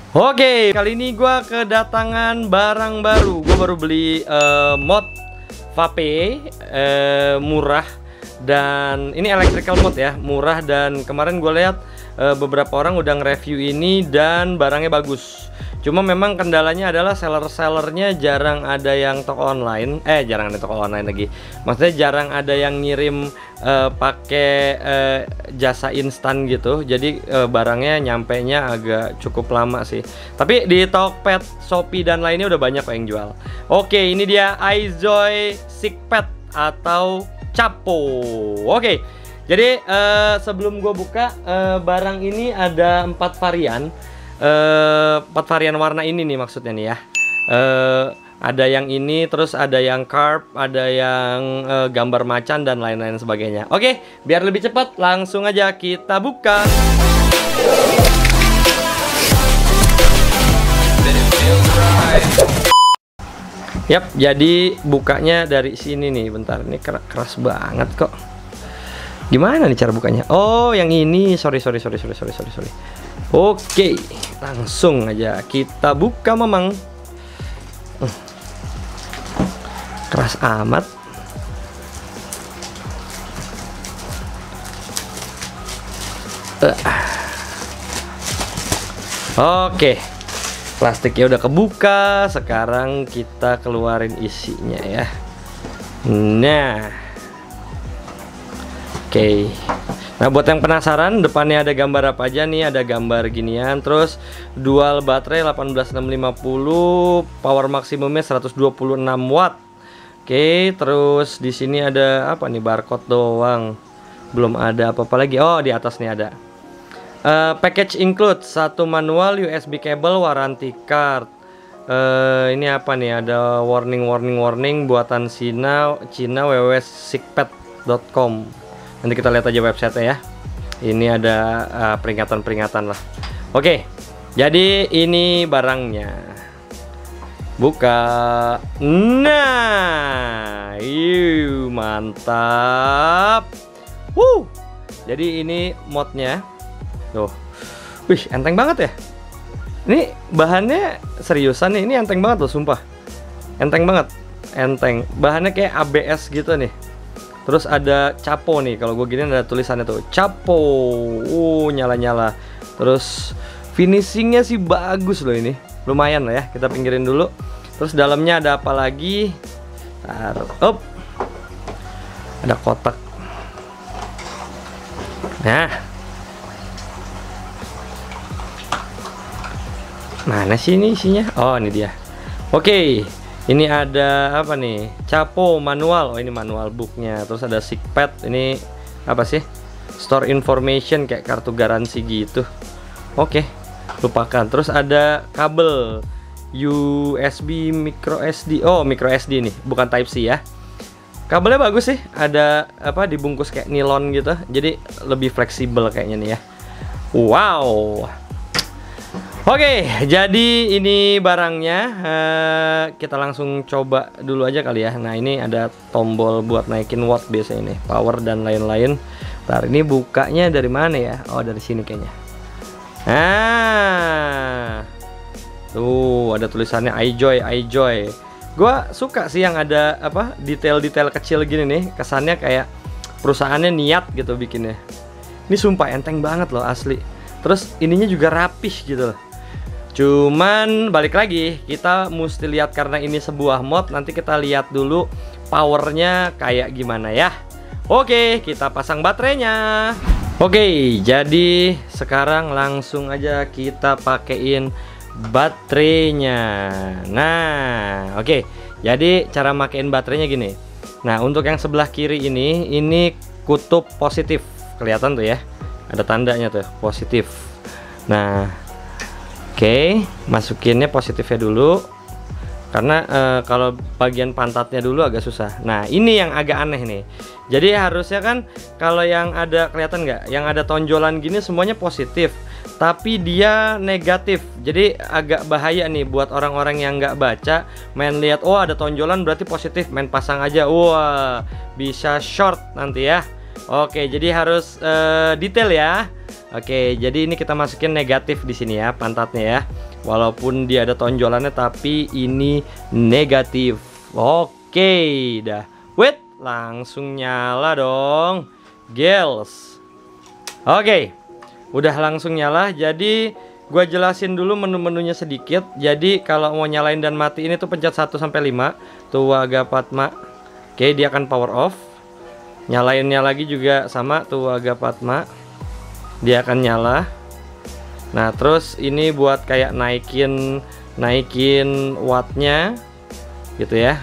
Oke, kali ini gua kedatangan barang baru. Gua baru beli mod vape murah, dan ini electrical mod ya, murah. Dan kemarin gue lihat beberapa orang udah nge-review ini dan barangnya bagus. Cuma memang kendalanya adalah seller-sellernya jarang ada yang toko online. Jarang ada toko online lagi. Maksudnya jarang ada yang ngirim pakai jasa instan gitu. Jadi barangnya nyampenya agak cukup lama sih. Tapi di Tokped, Shopee dan lainnya udah banyak kok yang jual. Oke, ini dia iJoy Sigpet atau Chapo. Oke. Jadi sebelum gue buka barang ini ada 4 varian. 4 varian warna ini nih maksudnya nih ya. Ada yang ini, terus ada yang carb, ada yang gambar macan dan lain-lain sebagainya. Oke, biar lebih cepat langsung aja kita buka. Yap, jadi bukanya dari sini nih. Bentar, ini keras banget kok. Gimana nih cara bukanya? Oh, yang ini. Sorry. Oke, langsung aja kita buka, Mamang. Keras amat. Oke, plastiknya udah kebuka. Sekarang kita keluarin isinya ya. Nah, oke. Nah, buat yang penasaran, depannya ada gambar apa aja nih? Ada gambar ginian, terus dual baterai 18650, power maksimumnya 126 watt. Oke, terus di sini ada apa nih? Barcode doang. Belum ada apa-apa lagi. Oh, di atas nih ada. Package include 1 manual, USB cable, warranty card. Ini apa nih? Ada warning buatan Cina www.sigpet.com. Nanti kita lihat aja website ya. Ini ada peringatan-peringatan lah. Oke, jadi ini barangnya. Buka. Nah, mantap. Jadi ini modnya. Tuh. Wih, enteng banget ya. Ini bahannya seriusan nih. Ini enteng banget loh, sumpah. Enteng banget. Enteng. Bahannya kayak ABS gitu nih. Terus ada Chapo nih, kalau gue gini ada tulisannya tuh Chapo, nyala-nyala. Terus finishingnya sih bagus loh ini, lumayan lah ya. Kita pinggirin dulu. Terus dalamnya ada apa lagi? Taruh, ada kotak. Nah, mana sih ini isinya? Oh, ini dia. Oke. Ini ada apa nih? Chapo manual. Oh, ini manual booknya. Terus ada Sigpet. Ini apa sih? Store information kayak kartu garansi gitu. Oke, lupakan. Terus ada kabel USB micro SD. Oh, micro SD nih, bukan Type C ya. Kabelnya bagus sih. Ada apa? Dibungkus kayak nilon gitu. Jadi lebih fleksibel kayaknya nih ya. Wow. Oke, jadi ini barangnya. Kita langsung coba dulu aja kali ya. Nah, ini ada tombol buat naikin watt biasanya nih, power dan lain-lain. Ntar ini bukanya dari mana ya? Oh, dari sini kayaknya. Nah, tuh ada tulisannya iJoy. Gua suka sih yang ada apa, detail-detail kecil gini nih. Kesannya kayak perusahaannya niat gitu bikinnya. Ini sumpah enteng banget loh, asli. Terus ininya juga rapih gitu. Cuman balik lagi, kita mesti lihat karena ini sebuah mod. Nanti kita lihat dulu powernya kayak gimana ya. Oke, kita pasang baterainya. Oke, jadi sekarang langsung aja kita pakein baterainya. Nah, oke. Jadi cara makein baterainya gini. Nah, untuk yang sebelah kiri ini kutub positif. Kelihatan tuh ya. Ada tandanya tuh, positif. Nah, oke, masukinnya positifnya dulu. Karena kalau bagian pantatnya dulu agak susah. Nah, ini yang agak aneh nih. Jadi harusnya kan kalau yang ada, kelihatan nggak? Yang ada tonjolan gini semuanya positif, tapi dia negatif. Jadi agak bahaya nih buat orang-orang yang nggak baca. Main lihat, oh ada tonjolan berarti positif, main pasang aja. Wah, bisa short nanti ya. Oke, jadi harus detail ya. Oke, jadi ini kita masukin negatif di sini ya, pantatnya ya. Walaupun dia ada tonjolannya tapi ini negatif. Oke, dah. Wait, langsung nyala dong. Girls. Oke. Udah langsung nyala. Jadi gua jelasin dulu menu-menunya sedikit. Jadi kalau mau nyalain dan matiin itu pencet 1 sampai 5. Tuh Wagapadma. Oke, dia akan power off. Nyalainnya lagi juga sama tuh Wagapadma. Dia akan nyala. Nah, terus ini buat kayak naikin wattnya gitu ya.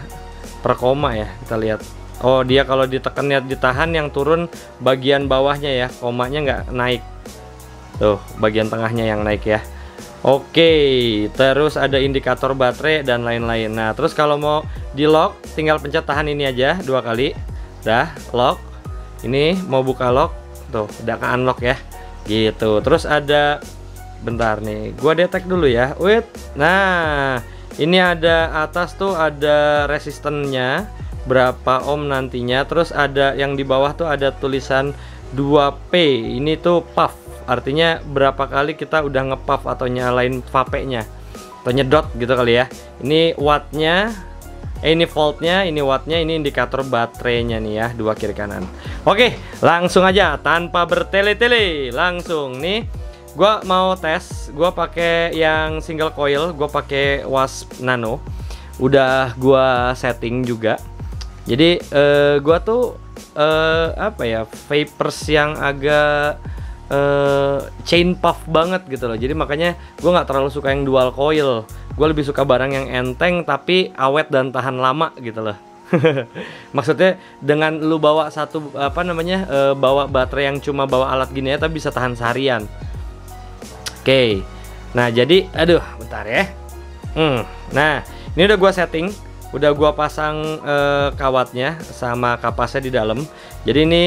Per koma ya, kita lihat. Oh, dia kalau ditekan ya ditahan, yang turun bagian bawahnya ya, komanya nggak naik. Tuh, bagian tengahnya yang naik ya. Oke, terus ada indikator baterai dan lain-lain. Nah, terus kalau mau di lock, tinggal pencet tahan ini aja 2 kali. Dah, lock. Ini mau buka lock, tuh udah ke unlock ya. Gitu. Terus ada, bentar nih, gua detect dulu ya. Wait. Nah, ini ada atas tuh ada resistannya berapa ohm nantinya. Terus ada yang di bawah tuh ada tulisan 2P. Ini tuh puff. Artinya berapa kali kita udah nge-puff atau nyalain vape-nya atau nyedot gitu kali ya. Ini wattnya, ini voltnya, ini wattnya, ini indikator baterainya nih ya, 2 kiri kanan. Oke, langsung aja tanpa bertele-tele, langsung nih. Gua mau tes, gua pakai yang single coil, gua pakai Wasp Nano. Udah gua setting juga. Jadi gua tuh apa ya, vapers yang agak chain puff banget gitu loh. Jadi makanya gue nggak terlalu suka yang dual coil. Gue lebih suka barang yang enteng tapi awet dan tahan lama gitu loh. Maksudnya dengan lu bawa satu apa namanya, bawa baterai yang cuma bawa alat gini ya, tapi bisa tahan seharian. Oke. Nah jadi aduh bentar ya. Nah ini udah gue setting. Udah gua pasang kawatnya sama kapasnya di dalam. Jadi ini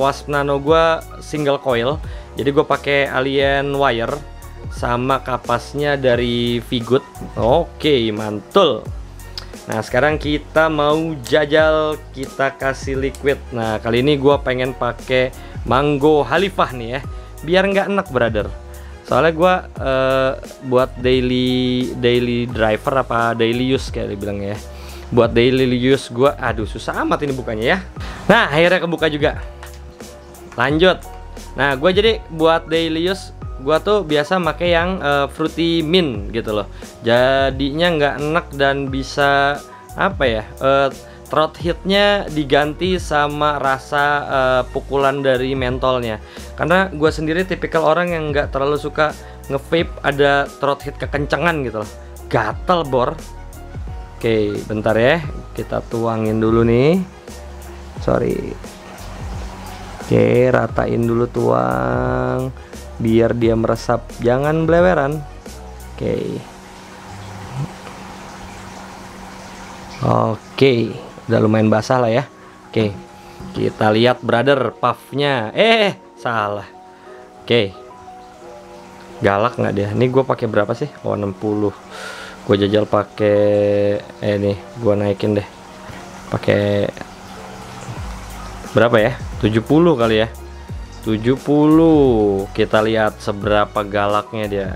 Wasp Nano gua single coil. Jadi gue pakai alien wire sama kapasnya dari Vigood. Oke, mantul. Nah, sekarang kita mau jajal, kita kasih liquid. Nah, kali ini gue pengen pakai Mango Khalifah nih ya, biar nggak enak brother. Soalnya gue buat daily driver apa daily use kayak dibilang ya. Buat daily use gue, aduh susah amat ini bukanya ya. Nah, akhirnya kebuka juga. Lanjut. Nah, gue jadi buat daily use, gue tuh biasa pakai yang fruity mint gitu loh. Jadinya nggak enak dan bisa apa ya, throat hitnya diganti sama rasa pukulan dari mentolnya. Karena gue sendiri tipikal orang yang nggak terlalu suka nge-vape ada throat hit kekencengan gitu loh. Gatel bor. Oke, bentar ya, kita tuangin dulu nih. Sorry. Oke, ratain dulu, tuang biar dia meresap, jangan beleweran. Oke, udah lumayan basah lah ya. Oke, kita lihat brother puffnya. Salah. Oke, galak nggak dia? Ini gue pakai berapa sih? Oh 60. Gue jajal pakai nih, gue naikin deh. Pakai berapa ya? 70 kali ya. 70. Kita lihat seberapa galaknya dia.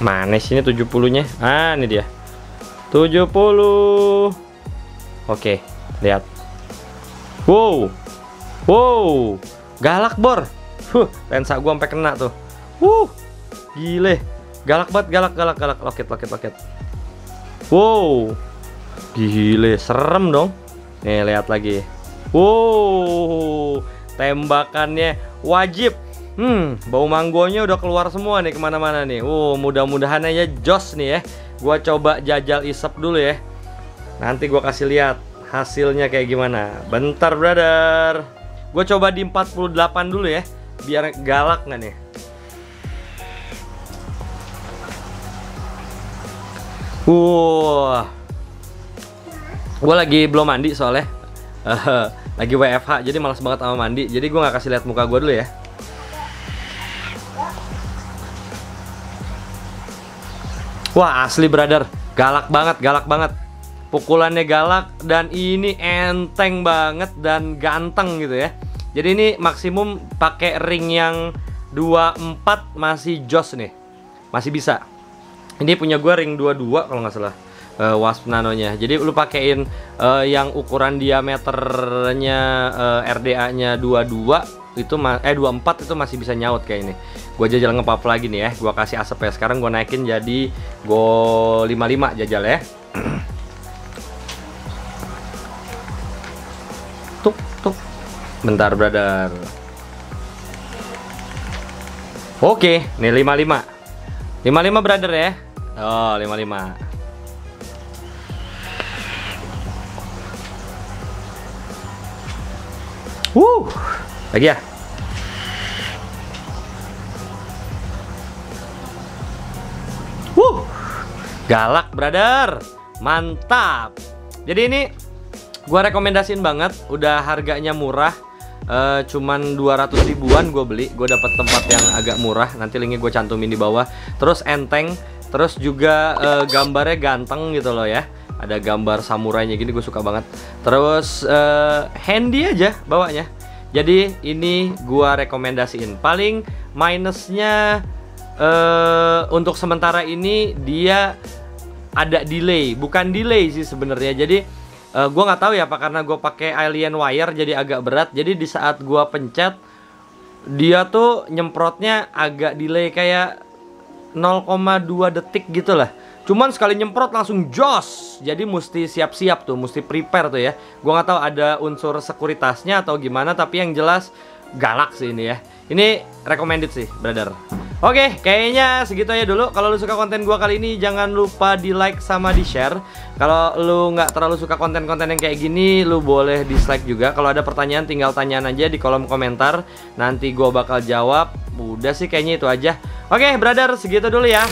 Mana sih ini 70-nya? Ah, ini dia. 70. Oke, lihat. Wow. Wow. Galak bor. Lensa gua sampai kena tuh. Gile. Galak banget, galak. Loket. Wow. Gile, serem dong. Nih, lihat lagi. Wow, tembakannya wajib. Bau manggonya udah keluar semua nih kemana-mana nih. Mudah-mudahan aja jos nih ya. Gua coba jajal isep dulu ya. Nanti gua kasih lihat hasilnya kayak gimana. Bentar brother. Gua coba di 48 dulu ya, biar galak nggak nih. Gue lagi belum mandi soalnya. Lagi WFH, jadi malas banget sama mandi. Jadi gue nggak kasih lihat muka gue dulu ya. Wah asli brother, galak banget. Pukulannya galak dan ini enteng banget dan ganteng gitu ya. Jadi ini maksimum pakai ring yang 24 masih jos nih. masih bisa. Ini punya gue ring 22 kalau nggak salah, Wasp Nanonya. Jadi lu pakein yang ukuran diameternya RDA-nya 22 itu 24 itu masih bisa nyaut kayak ini. Gua jajal ngepap lagi nih ya. Gua kasih asap ya. Sekarang gua naikin jadi Go 55 jajal ya. Tuk tuk. Bentar, brother. Oke, nih 55. 55 brother ya. Oh, 55. Lagi ya. Galak brother, mantap. Jadi ini gua rekomendasiin banget, udah harganya murah, cuman 200 ribuan gue beli. Gue dapet tempat yang agak murah, nanti linknya gue cantumin di bawah. Terus enteng, terus juga gambarnya ganteng gitu loh ya. Ada gambar samurainya gini, gue suka banget. Terus handy aja bawanya. Jadi ini gua rekomendasiin. Paling minusnya untuk sementara ini dia ada delay, bukan delay sih sebenarnya. Jadi gua nggak tahu ya apa karena gue pakai alien wire jadi agak berat. Jadi di saat gua pencet dia tuh nyemprotnya agak delay kayak 0,2 detik gitu lah. Cuman sekali nyemprot langsung jos. Jadi mesti siap-siap tuh, mesti prepare tuh ya. Gua nggak tahu ada unsur sekuritasnya atau gimana, tapi yang jelas galak sih ini ya. Ini recommended sih, brother. Oke, kayaknya segitu aja dulu. Kalau lu suka konten gua kali ini, jangan lupa di like sama di share. Kalau lu nggak terlalu suka konten-konten yang kayak gini, lu boleh dislike juga. Kalau ada pertanyaan, tinggal tanyain aja di kolom komentar. Nanti gua bakal jawab. Udah sih kayaknya itu aja. Oke, brother, segitu dulu ya.